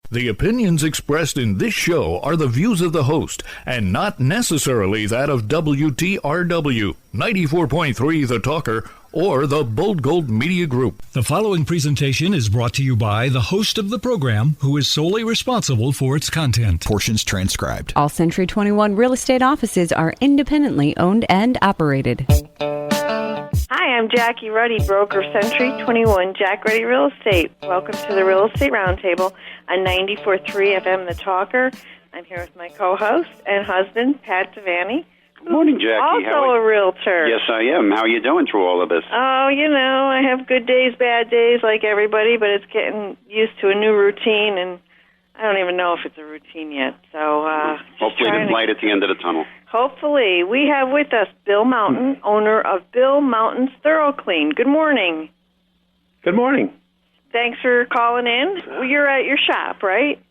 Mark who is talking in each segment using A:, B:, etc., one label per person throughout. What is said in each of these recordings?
A: The opinions expressed in this show are the views of the host and not necessarily that of WTRW, 94.3 The Talker, or the Bold Gold Media Group.
B: The following presentation is brought to you by the host of the program, who is solely responsible for its content.
C: Portions transcribed.
D: All Century 21 real estate offices are independently owned and operated.
E: Hi, I'm Jackie Ruddy, broker of Century 21 Jack Ruddy Real Estate. Welcome to the Real Estate Roundtable on 94.3 FM The Talker. I'm here with my co-host and husband, Pat Devaney.
F: Good morning, Jackie.
E: Also a realtor.
F: Yes, I am. How are you doing through all of this?
E: Oh, you know, I have good days, bad days like everybody, but it's getting used to a new routine, and I don't even know if it's a routine yet. So
F: hopefully there's light at the end of the tunnel.
E: Hopefully. We have with us Bill Mountain, owner of Bill Mountain's Thorough Clean. Good morning.
G: Good morning.
E: Thanks for calling in. You're at your shop, right?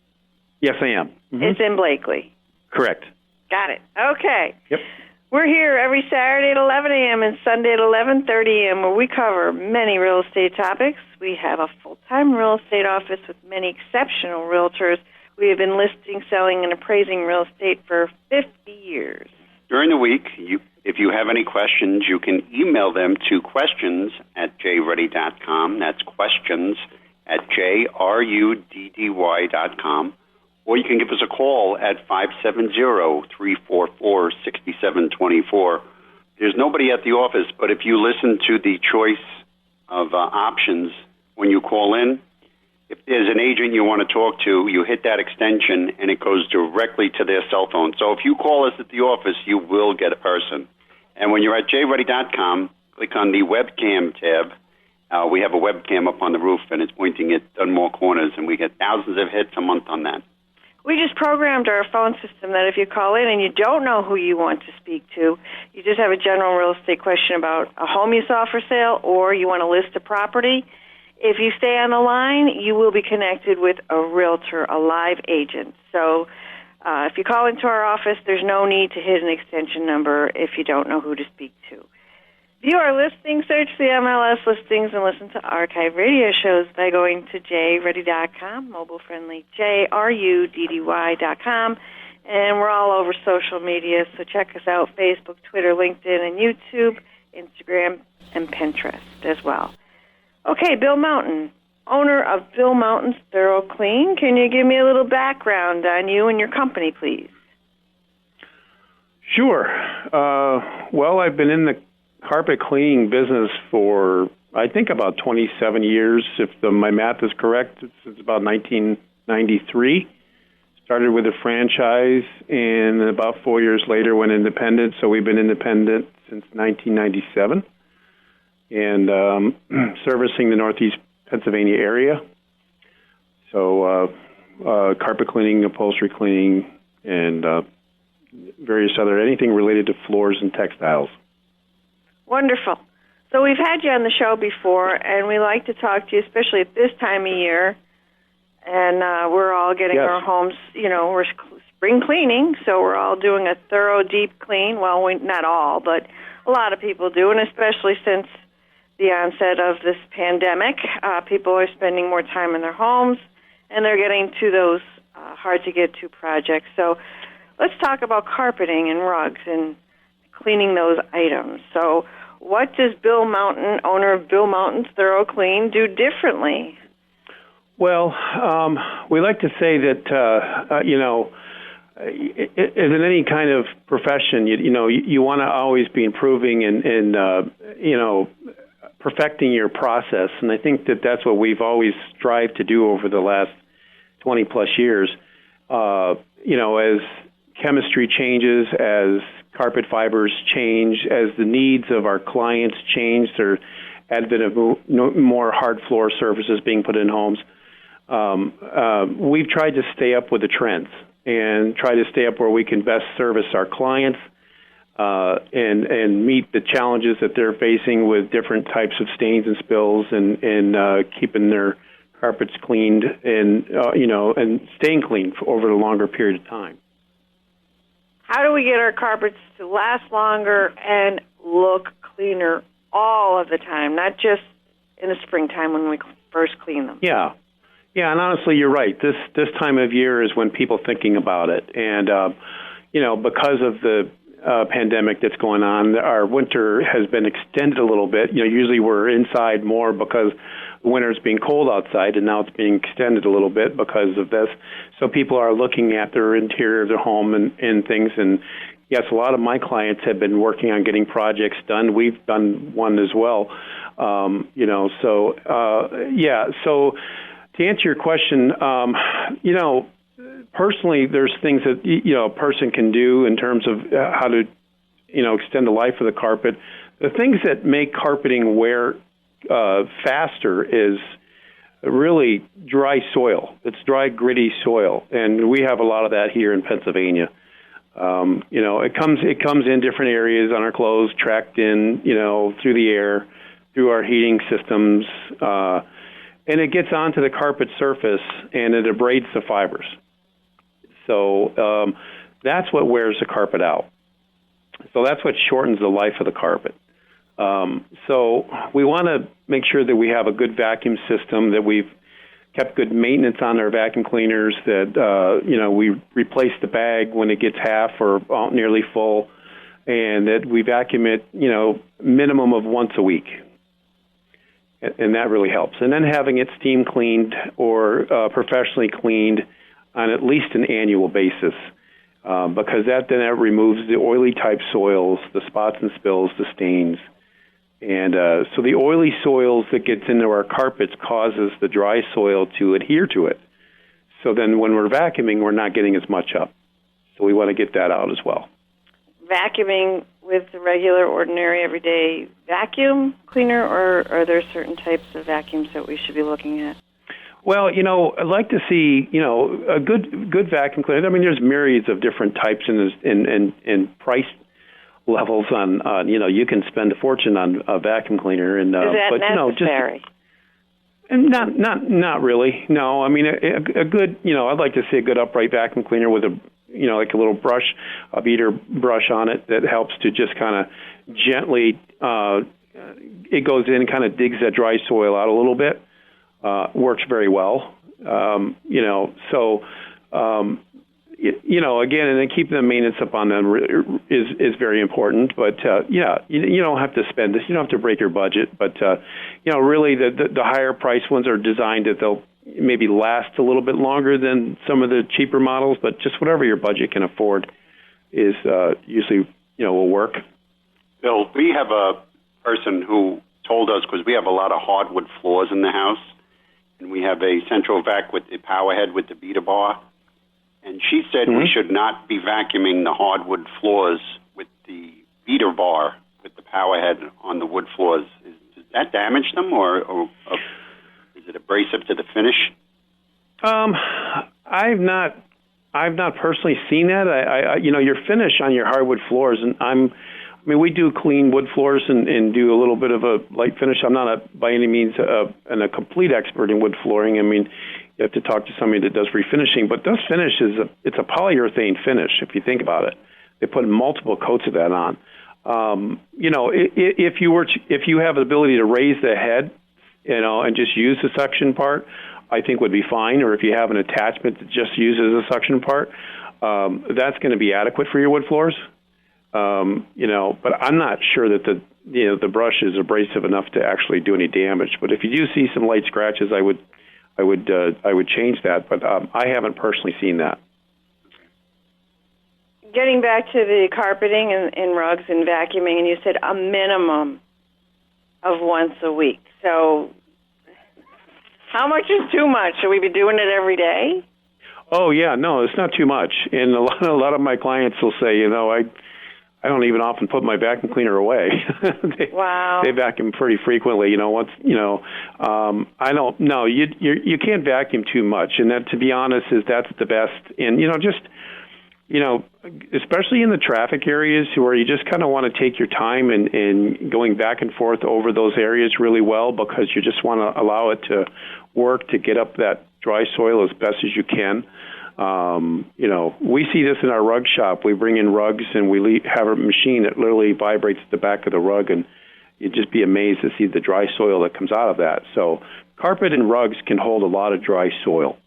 G: Yes, I am. Mm-hmm.
E: It's in Blakely.
G: Correct.
E: Got it. Okay.
G: Yep.
E: We're here every Saturday at 11 a.m. and Sunday at 11:30 a.m. where we cover many real estate topics. We have a full-time real estate office with many exceptional realtors. We have been listing, selling, and appraising real estate for 50 years.
F: During the week, if you have any questions, you can email them to questions@jruddy.com. That's questions@jruddy.com. Or you can give us a call at 570-344-6724. There's nobody at the office, but if you listen to the choice of options when you call in, if there's an agent you want to talk to, you hit that extension and it goes directly to their cell phone. So if you call us at the office, you will get a person. And when you're at jruddy.com, click on the webcam tab. We have a webcam up on the roof, and it's pointing at Dunmore Corners, and we get thousands of hits a month on that.
E: We just programmed our phone system that if you call in and you don't know who you want to speak to, you just have a general real estate question about a home you saw for sale or you want to list a property. If you stay on the line, you will be connected with a realtor, a live agent. So if you call into our office, there's no need to hit an extension number if you don't know who to speak to. View our listings, search the MLS listings, and listen to archive radio shows by going to jruddy.com, mobile-friendly, jruddy.com. And we're all over social media, so check us out, Facebook, Twitter, LinkedIn, and YouTube, Instagram, and Pinterest as well. Okay, Bill Mountain, owner of Bill Mountain's Thorough Clean. Can you give me a little background on you and your company, please?
G: Sure. Well, I've been in the carpet cleaning business for, I think, about 27 years, if my math is correct. It's about 1993. Started with a franchise, and about 4 years later went independent. So we've been independent since 1997, and servicing the Northeast Pennsylvania area. So carpet cleaning, upholstery cleaning, and various other, anything related to floors and textiles.
E: Wonderful. So we've had you on the show before, and we like to talk to you, especially at this time of year. And we're all getting our homes, we're spring cleaning, so we're all doing a thorough, deep clean. Well, not all, but a lot of people do, and especially since the onset of this pandemic, people are spending more time in their homes, and they're getting to those hard-to-get-to projects. So let's talk about carpeting and rugs and cleaning those items. So what does Bill Mountain, owner of Bill Mountain's Thorough Clean, do differently?
G: Well, we like to say that, as in any kind of profession, you want to always be improving and perfecting your process. And I think that that's what we've always strived to do over the last 20-plus years. As chemistry changes, as carpet fibers change, as the needs of our clients change, their advent of more hard floor surfaces being put in homes, we've tried to stay up with the trends and try to stay up where we can best service our clients and meet the challenges that they're facing with different types of stains and spills and keeping their carpets cleaned and staying clean over a longer period of time.
E: How do we get our carpets to last longer and look cleaner all of the time, not just in the springtime when we first clean them?
G: Yeah. Yeah, and honestly, you're right. This time of year is when people are thinking about it, and because of the pandemic that's going on, our winter has been extended a little bit. Usually we're inside more because the winter's being cold outside, and now it's being extended a little bit because of this. So people are looking at their interior of their home and things. And yes, a lot of my clients have been working on getting projects done. We've done one as well. So to answer your question, personally, there's things that a person can do in terms of how to extend the life of the carpet. The things that make carpeting wear faster is really dry soil. It's dry, gritty soil, and we have a lot of that here in Pennsylvania. It comes in different areas on our clothes, tracked in through the air, through our heating systems, and it gets onto the carpet surface and it abrades the fibers. So that's what wears the carpet out. So that's what shortens the life of the carpet. So we want to make sure that we have a good vacuum system, that we've kept good maintenance on our vacuum cleaners, that we replace the bag when it gets half or nearly full, and that we vacuum it minimum of once a week. And that really helps. And then having it steam cleaned or professionally cleaned on at least an annual basis, because that removes the oily type soils, the spots and spills, the stains. And so the oily soils that gets into our carpets causes the dry soil to adhere to it. So then when we're vacuuming, we're not getting as much up. So we want to get that out as well. Vacuuming
E: with the regular, ordinary, everyday vacuum cleaner, or are there certain types of vacuums that we should be looking at?
G: Well, I'd like to see, a good vacuum cleaner. I mean, there's myriads of different types and price levels on, you can spend a fortune on a vacuum cleaner. And,
E: is that necessary?
G: Not really. No, I mean, a good, I'd like to see a good upright vacuum cleaner with like a little brush, a beater brush on it that helps to just kind of gently, it goes in and kind of digs that dry soil out a little bit. Works very well. Again, and then keeping the maintenance up on them is very important. But you don't have to spend this. You don't have to break your budget. But really, the higher priced ones are designed that they'll maybe last a little bit longer than some of the cheaper models. But just whatever your budget can afford is usually will work.
F: Bill, we have a person who told us, because we have a lot of hardwood floors in the house, and we have a central vac with the power head with the beater bar. And she said we should not be vacuuming the hardwood floors with the beater bar with the power head on the wood floors. Does that damage them, or is it abrasive to the finish?
G: I've not personally seen that. Your finish on your hardwood floors, and we do clean wood floors and do a little bit of a light finish. I'm not by any means a complete expert in wood flooring. I mean, you have to talk to somebody that does refinishing. But this finish it's a polyurethane finish, if you think about it. They put multiple coats of that on. If you have the ability to raise the head, and just use the suction part, I think would be fine. Or if you have an attachment that just uses a suction part, that's going to be adequate for your wood floors. But I'm not sure that the brush is abrasive enough to actually do any damage. But if you do see some light scratches, I would change that. But I haven't personally seen that.
E: Getting back to the carpeting and rugs and vacuuming, and you said a minimum of once a week. So how much is too much? Should we be doing it every day?
G: Oh yeah, no, it's not too much. And a lot of my clients will say, I don't even often put my vacuum cleaner away.
E: Wow.
G: They vacuum pretty frequently. I don't know. You can't vacuum too much, and that, to be honest, that's the best. And especially in the traffic areas where you just kind of want to take your time and going back and forth over those areas really well, because you just want to allow it to work to get up that dry soil as best as you can. We see this in our rug shop. We bring in rugs and we have a machine that literally vibrates the back of the rug, and you'd just be amazed to see the dry soil that comes out of that. So carpet and rugs can hold a lot of dry soil.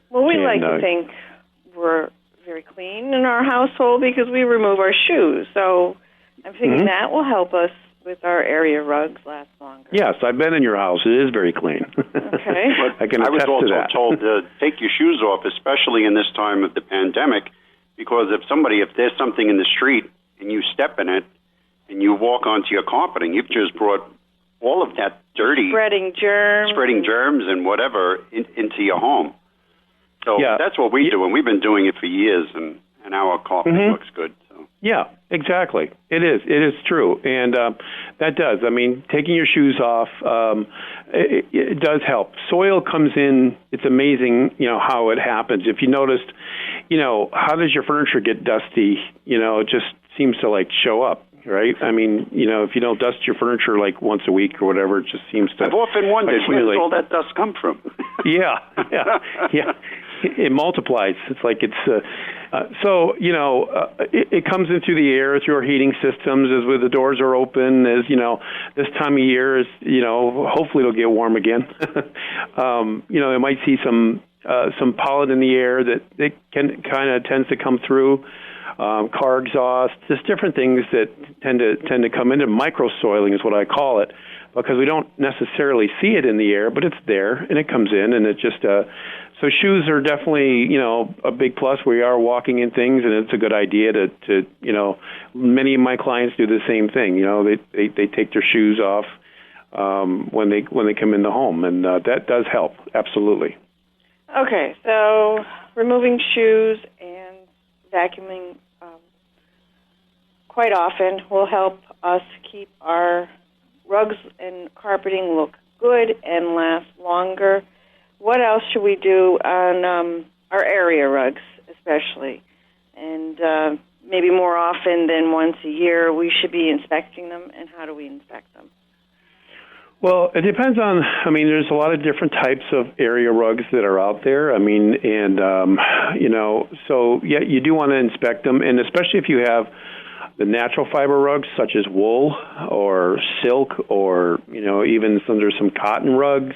E: Well, we like to think we're very clean in our household because we remove our shoes. So I'm thinking that will help us with our area rugs last longer.
G: Yes, I've been in your house. It is very clean.
E: Okay.
G: I can attest to that.
F: I was also told to take your shoes off, especially in this time of the pandemic, because if there's something in the street and you step in it and you walk onto your carpeting, you've just brought all of that dirty...
E: Spreading germs
F: and whatever into your home. So that's what we do, and we've been doing it for years, and our carpet looks good. So.
G: Yeah, exactly. It is. It is true, and that does. I mean, taking your shoes off, it does help. Soil comes in. It's amazing, how it happens. If you noticed, how does your furniture get dusty? It just seems to show up. Right? I mean, if you don't dust your furniture once a week or whatever, it just seems to...
F: I've often wondered where does all that dust come from?
G: Yeah. It multiplies. It's it comes in through the air, through our heating systems, as the doors are open, as, this time of year is, hopefully it'll get warm again. It might see some pollen in the air that it kind of tends to come through. Car exhaust, just different things that tend to come into micro-soiling is what I call it, because we don't necessarily see it in the air, but it's there, and it comes in, and it just... So shoes are definitely, a big plus. We are walking in things, and it's a good idea to many of my clients do the same thing. They take their shoes off when they come in the home, and that does help, absolutely.
E: Okay, so removing shoes and vacuuming quite often will help us keep our rugs and carpeting look good and last longer. What else should we do on our area rugs, especially? And maybe more often than once a year, we should be inspecting them. And how do we inspect them?
G: Well, it depends on, there's a lot of different types of area rugs that are out there. So, you do want to inspect them. And especially if you have the natural fiber rugs, such as wool or silk or, even there's some cotton rugs.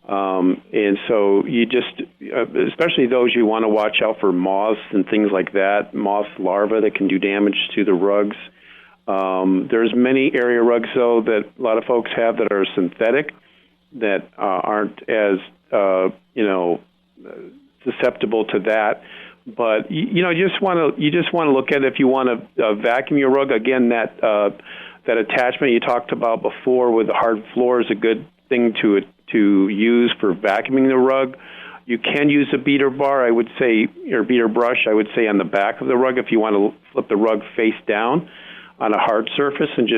G: And so you just, especially those, you want to watch out for moths and things like that, moth larvae that can do damage to the rugs. There's many area rugs, though, that a lot of folks have that are synthetic, that aren't as, susceptible to that. But, you just want to look at it. If you want to vacuum your rug, again, that attachment you talked about before with the hard floor is a good thing to use for vacuuming the rug. You can use a beater bar, I would say, or beater brush, I would say, on the back of the rug if you want to flip the rug face down on a hard surface and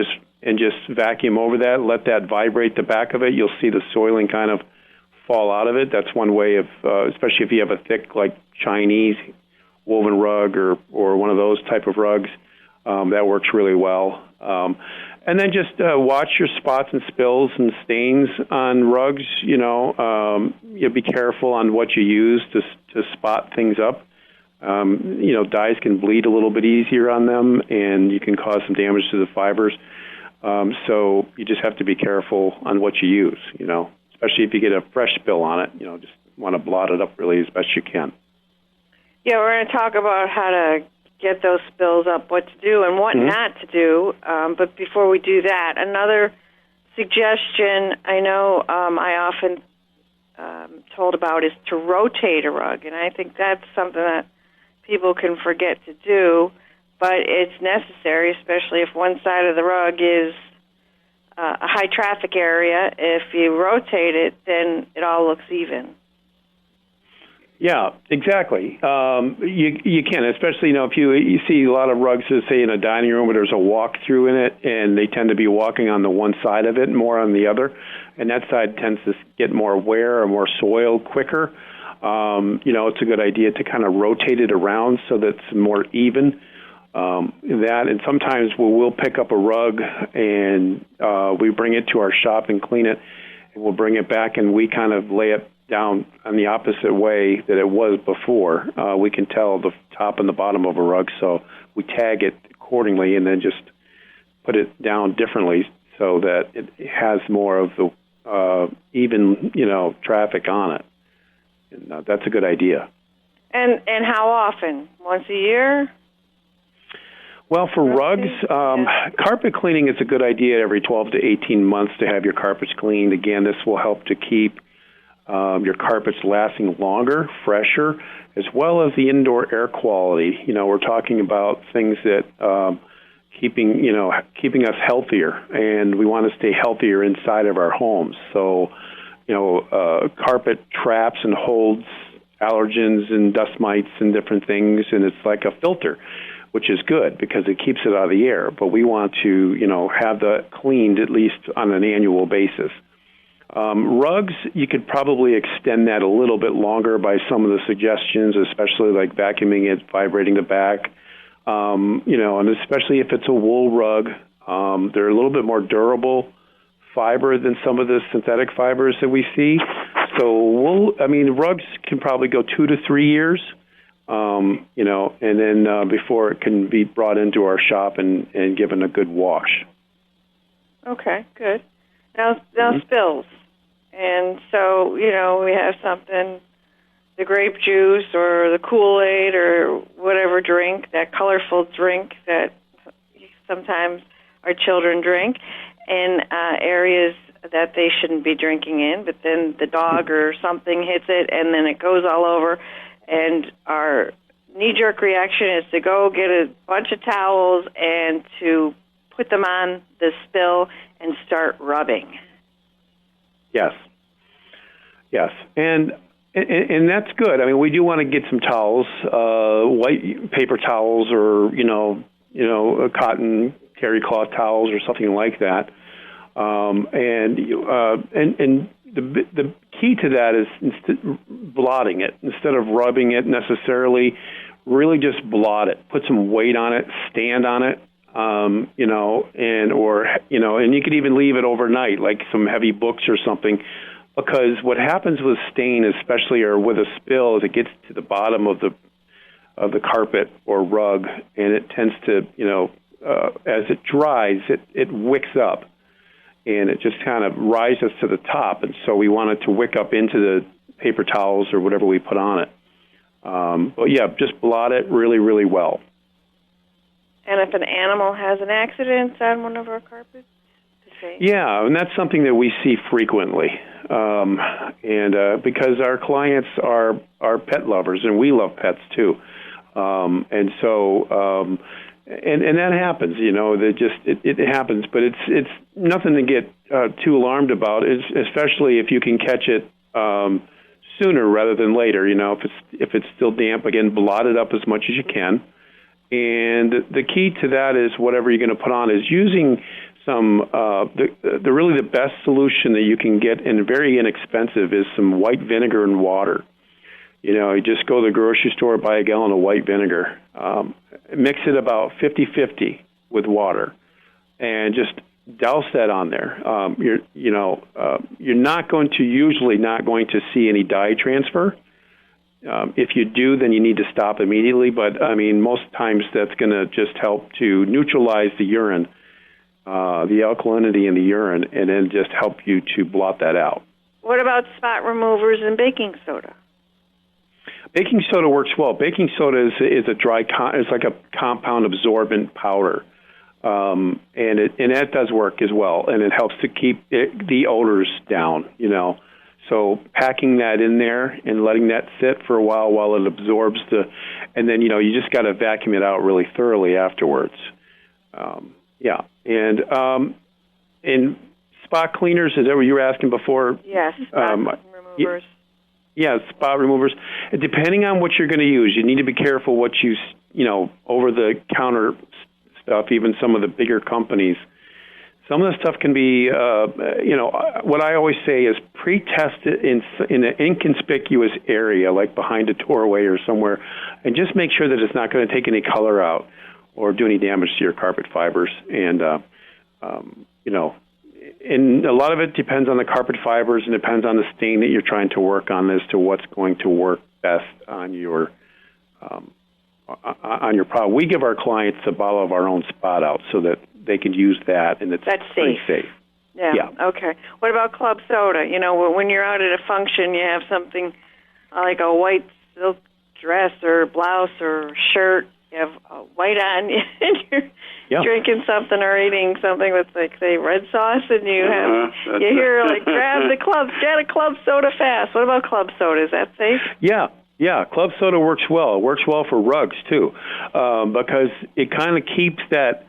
G: just vacuum over that, let that vibrate the back of it. You'll see the soiling kind of fall out of it. That's one way of, especially if you have a thick, Chinese woven rug or one of those type of rugs, that works really well. And then just watch your spots and spills and stains on rugs. You be careful on what you use to spot things up. Dyes can bleed a little bit easier on them, and you can cause some damage to the fibers. So you just have to be careful on what you use, especially if you get a fresh spill on it. Just want to blot it up really as best you can.
E: Yeah, we're going to talk about how to get those spills up, what to do and what not to do. But before we do that, another suggestion I know I often told about is to rotate a rug. And I think that's something that people can forget to do, but it's necessary, especially if one side of the rug is a high traffic area. If you rotate it, then it all looks even.
G: Yeah, exactly. You can, especially, if you see a lot of rugs, say, in a dining room where there's a walk-through in it, and they tend to be walking on the one side of it and more on the other, and that side tends to get more wear or more soil quicker. It's a good idea to kind of rotate it around so that it's more even. And sometimes we'll pick up a rug and we bring it to our shop and clean it, and we'll bring it back and we kind of lay it down on the opposite way that it was before. We can tell the top and the bottom of a rug, so we tag it accordingly and then just put it down differently so that it has more of even, traffic on it. And that's a good idea.
E: And how often? Once a year?
G: Well, for rugs, carpet cleaning is a good idea every 12 to 18 months to have your carpets cleaned. Again, this will help to keep your carpets lasting longer, fresher, as well as the indoor air quality. We're talking about things that keeping us healthier, and we want to stay healthier inside of our homes. So, carpet traps and holds allergens and dust mites and different things, and it's like a filter, which is good because it keeps it out of the air. But we want to, have that cleaned at least on an annual basis. Rugs, you could probably extend that a little bit longer by some of the suggestions, especially like vacuuming it, vibrating the back, and especially if it's a wool rug. They're a little bit more durable fiber than some of the synthetic fibers that we see. So rugs can probably go 2 to 3 years, and then before it can be brought into our shop and given a good wash.
E: Okay, good. Now spills. And so, we have something, the grape juice or the Kool-Aid or whatever drink, that colorful drink that sometimes our children drink in areas that they shouldn't be drinking in, but then the dog or something hits it and then it goes all over. And our knee-jerk reaction is to go get a bunch of towels and to put them on the spill and start rubbing.
G: Yes, and that's good. I mean, we do want to get some towels, white paper towels, or cotton terry cloth towels, or something like that. And the key to that is blotting it instead of rubbing it necessarily. Really, just blot it. Put some weight on it. Stand on it. And you could even leave it overnight, like some heavy books or something, because what happens with stain, especially or with a spill, is it gets to the bottom of the carpet or rug, and it tends to, as it dries, it wicks up, and it just kind of rises to the top, and so we want it to wick up into the paper towels or whatever we put on it. But yeah, just blot it really, really well.
E: And if an animal has an accident on one of our carpets?
G: Yeah, and that's something that we see frequently. Because our clients are pet lovers, and we love pets too. And that happens, it happens, but it's nothing to get too alarmed about, especially if you can catch it sooner rather than later. If it's still damp, again, blot it up as much as you can. And the key to that is whatever you're going to put on is using some, the best solution that you can get, and very inexpensive, is some white vinegar and water. You just go to the grocery store, buy a gallon of white vinegar, mix it about 50-50 with water, and just douse that on there. You're not going to see any dye transfer. If you do, then you need to stop immediately. But, most times that's going to just help to neutralize the urine, the alkalinity in the urine, and then just help you to blot that out.
E: What about spot removers and baking soda?
G: Baking soda works well. Baking soda is a dry, it's like a compound absorbent powder, and that does work as well, and it helps to keep the odors down. So packing that in there and letting that sit for a while it absorbs and then you just got to vacuum it out really thoroughly afterwards. And spot cleaners, is that what you were asking before?
E: Yes, spot removers.
G: Yeah, spot removers. Depending on what you're going to use, you need to be careful what you over-the-counter stuff, even some of the bigger companies. Some of the stuff can be, what I always say is pre-test it in an inconspicuous area, like behind a doorway or somewhere, and just make sure that it's not going to take any color out or do any damage to your carpet fibers. And, and a lot of it depends on the carpet fibers and depends on the stain that you're trying to work on as to what's going to work best on your problem. We give our clients a bottle of our own spot out so that they can use that, and it's pretty safe.
E: Yeah. Okay. What about club soda? You know, when you're out at a function, you have something like a white silk dress or blouse or shirt. You have white on, and you're drinking something or eating something with, like, say, red sauce, and you hear, like, get a club soda fast. What about club soda? Is that safe?
G: Yeah, club soda works well. It works well for rugs too, because it kind of keeps the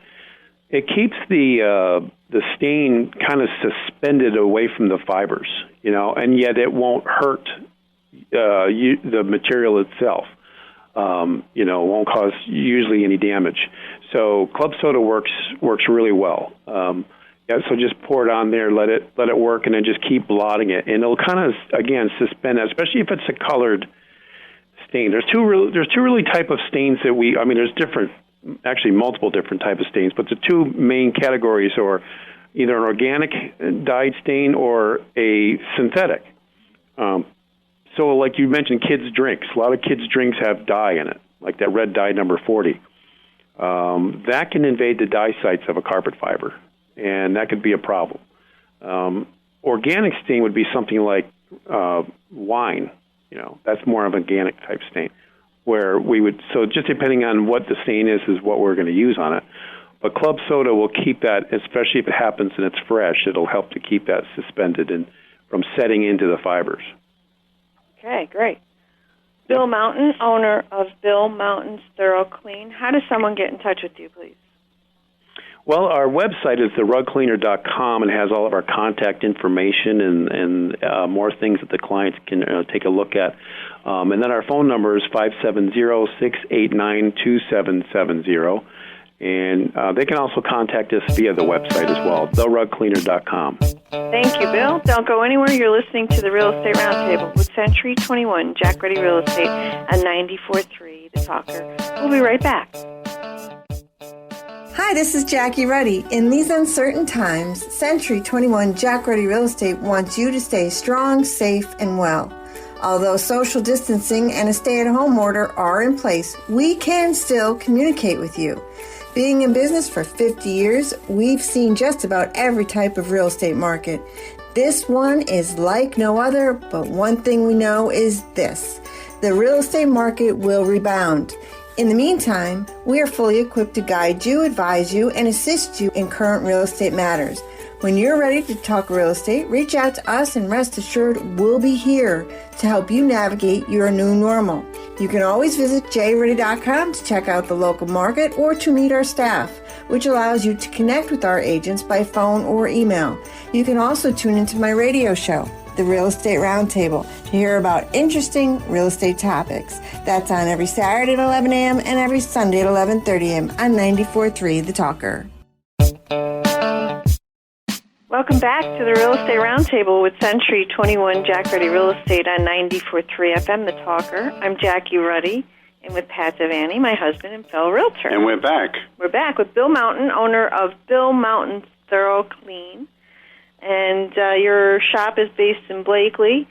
G: stain kind of suspended away from the fibers, you know, and yet it won't hurt the material itself. You know, won't cause usually any damage. So club soda works really well. So just pour it on there, let it work, and then just keep blotting it, and it'll kind of again suspend it, especially if it's a colored stain. There's two really type of stains that there's multiple different type of stains, but the two main categories are either an organic dyed stain or a synthetic. So like you mentioned, kids' drinks. A lot of kids' drinks have dye in it, like that red dye number 40. That can invade the dye sites of a carpet fiber, and that could be a problem. Organic stain would be something like wine. You know, that's more of an organic type stain, where so just depending on what the stain is what we're going to use on it. But club soda will keep that, especially if it happens and it's fresh, it'll help to keep that suspended and from setting into the fibers.
E: Okay, great. Bill Mountain, owner of Bill Mountain's Thorough Clean. How does someone get in touch with you, please?
G: Well, our website is therugcleaner.com and has all of our contact information and more things that the clients can take a look at. And then our phone number is 570-689-2770. And they can also contact us via the website as well, therugcleaner.com.
E: Thank you, Bill. Don't go anywhere. You're listening to the Real Estate Roundtable with Century 21, Jack Ruddy Real Estate, on 94.3 The Talker. We'll be right back.
C: Hi, this is Jackie Ruddy. In these uncertain times, Century 21 Jack Ruddy Real Estate wants you to stay strong, safe, and well. Although social distancing and a stay-at-home order are in place, we can still communicate with you. Being in business for 50 years, we've seen just about every type of real estate market. This one is like no other, but one thing we know is this: the real estate market will rebound. In the meantime, we are fully equipped to guide you, advise you, and assist you in current real estate matters. When you're ready to talk real estate, reach out to us and rest assured we'll be here to help you navigate your new normal. You can always visit jruddy.com to check out the local market or to meet our staff, which allows you to connect with our agents by phone or email. You can also tune into my radio show, The Real Estate Roundtable, to hear about interesting real estate topics. That's on every Saturday at 11 a.m. and every Sunday at 11:30 a.m. on 94.3 The Talker.
E: Welcome back to the Real Estate Roundtable with Century 21 Jack Ruddy Real Estate on 94.3 FM, The Talker. I'm Jackie Ruddy, and with Pat Devaney, my husband and fellow realtor.
F: And we're back.
E: We're back with Bill Mountain, owner of Bill Mountain's Thorough Clean. And your shop is based in Blakely.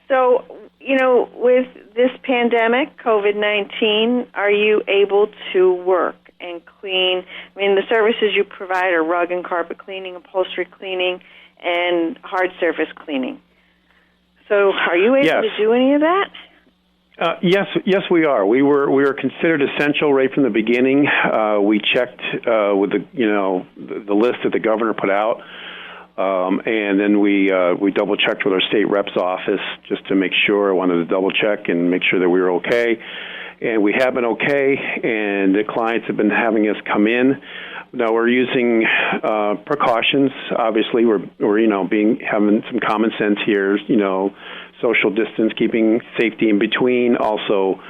E: So, you know, with this pandemic, COVID-19, are you able to work and clean? I mean, the services you provide are rug and carpet cleaning, upholstery cleaning, and hard surface cleaning. So are you able to do any of that?
G: Yes, we are. We were considered essential right from the beginning. We checked with the list that the governor put out. And then we double checked with our state rep's office just to make sure. I wanted to double check and make sure that we were okay, and we have been okay. And the clients have been having us come in. Now we're using precautions. Obviously, we're having some common sense here. You know, social distance, keeping safety in between. Also,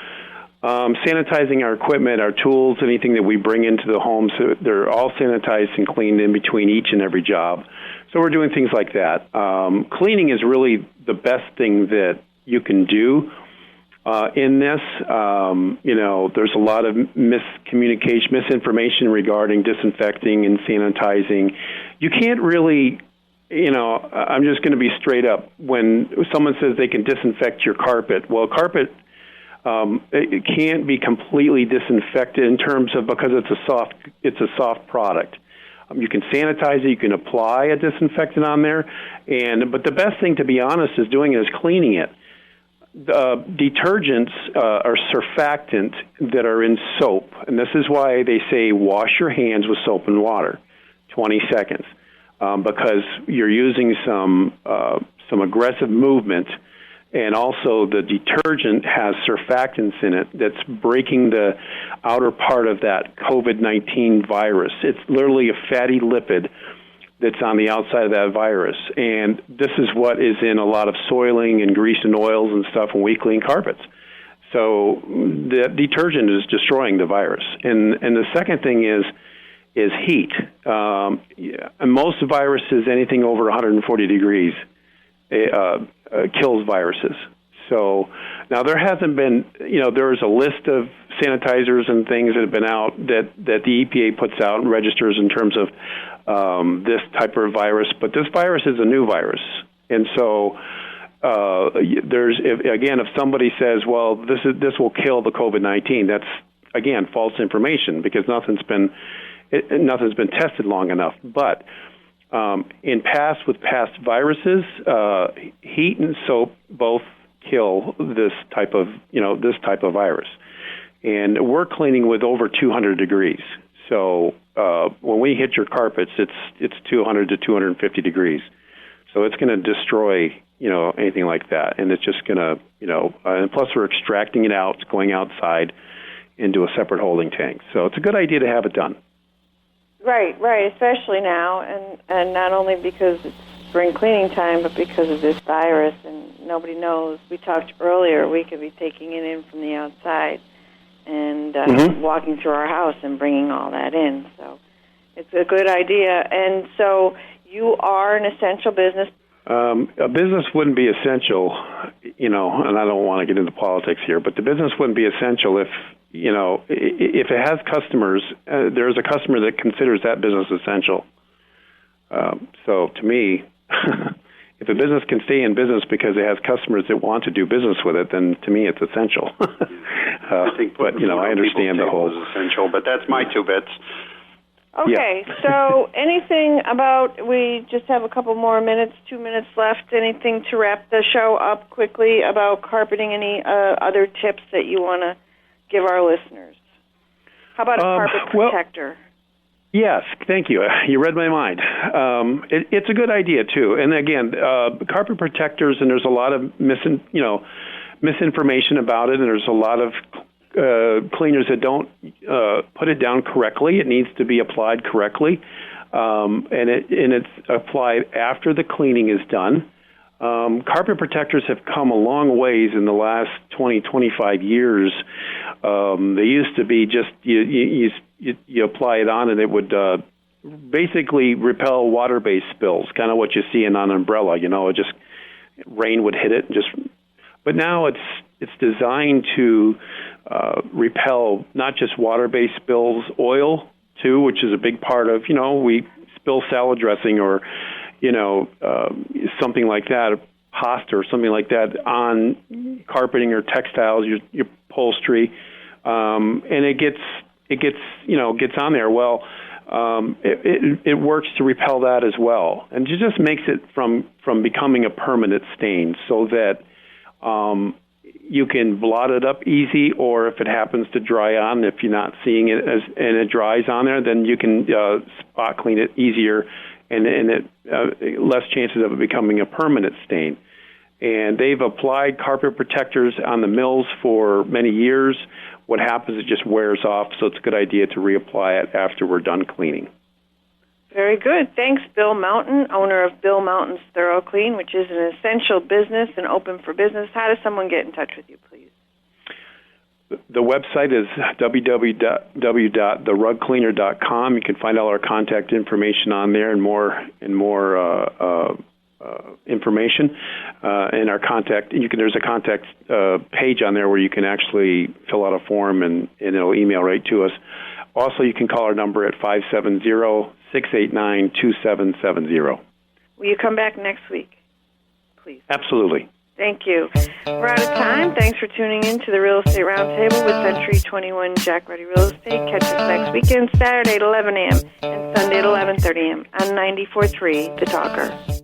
G: sanitizing our equipment, our tools, anything that we bring into the homes. They're all sanitized and cleaned in between each and every job. So we're doing things like that. Cleaning is really the best thing that you can do in this. There's a lot of miscommunication, misinformation regarding disinfecting and sanitizing. You can't really, I'm just going to be straight up. When someone says they can disinfect your carpet, well, carpet, it can't be completely disinfected in terms of, because it's a soft product. You can sanitize it. You can apply a disinfectant on there. But the best thing, to be honest, is doing it is cleaning it. Detergents are surfactant that are in soap, and this is why they say wash your hands with soap and water, 20 seconds, because you're using some aggressive movement, and also the detergent has surfactants in it that's breaking the outer part of that COVID-19 virus. It's literally a fatty lipid that's on the outside of that virus. And this is what is in a lot of soiling and grease and oils and stuff when we clean carpets. So the detergent is destroying the virus. And the second thing is heat. And most viruses, anything over 140 degrees, kills viruses. So now there hasn't been, there's a list of sanitizers and things that have been out that the EPA puts out and registers in terms of this type of virus, but this virus is a new virus. And so if somebody says, well, this will kill the COVID-19, that's, again, false information, because nothing's been tested long enough. But with past viruses, heat and soap both kill this type of virus. And we're cleaning with over 200 degrees. So when we hit your carpets, it's 200 to 250 degrees. So it's going to destroy, anything like that. And it's just going to, and plus we're extracting it out, it's going outside into a separate holding tank. So it's a good idea to have it done.
E: Right, especially now, and not only because it's spring cleaning time, but because of this virus, and nobody knows. We talked earlier, we could be taking it in from the outside and walking through our house and bringing all that in. So it's a good idea. And so you are an essential business.
G: A business wouldn't be essential, and I don't want to get into politics here, but the business wouldn't be essential if it has customers. There's a customer that considers that business essential. So to me, if a business can stay in business because it has customers that want to do business with it, then to me it's essential.
F: I think,
G: but I understand the whole
F: is essential. But that's my 2 bits.
E: Okay,
G: yeah.
E: So anything about? We just have a couple more minutes, 2 minutes left. Anything to wrap the show up quickly about carpeting? Any other tips that you want to give our listeners? How about a carpet protector?
G: Yes, thank you. You read my mind. It's a good idea, too. And again, carpet protectors, and there's a lot of misinformation about it, and there's a lot of cleaners that don't put it down correctly. It needs to be applied correctly, and it's applied after the cleaning is done. Carpet protectors have come a long ways in the last 20, 25 years. They used to be just you apply it on and it would basically repel water-based spills, kind of what you see in an umbrella. Just rain would hit it. But now it's designed to repel not just water-based spills, oil too, which is a big part of, we spill salad dressing or something like that, pasta or something like that on carpeting or textiles, your upholstery, and it gets on there. Well, it works to repel that as well, and it just makes it from becoming a permanent stain, so that you can blot it up easy, or if it happens to dry on, if you're not seeing it and it dries on there, then you can spot clean it easier. And it less chances of it becoming a permanent stain. And they've applied carpet protectors on the mills for many years. What happens, it just wears off, so it's a good idea to reapply it after we're done cleaning.
E: Very good. Thanks, Bill Mountain, owner of Bill Mountain's Thorough Clean, which is an essential business and open for business. How does someone get in touch with you, please?
G: The website is www.therugcleaner.com. You can find all our contact information on there and more information. And our contact, there's a contact page on there where you can actually fill out a form and it'll email right to us. Also, you can call our number at 570-689-2770.
E: Will you come back next week, please?
G: Absolutely.
E: Thank you. We're out of time. Thanks for tuning in to the Real Estate Roundtable with Century 21 Jack Ruddy Real Estate. Catch us next weekend, Saturday at 11 a.m. and Sunday at 11:30 a.m. on 94.3 The Talker.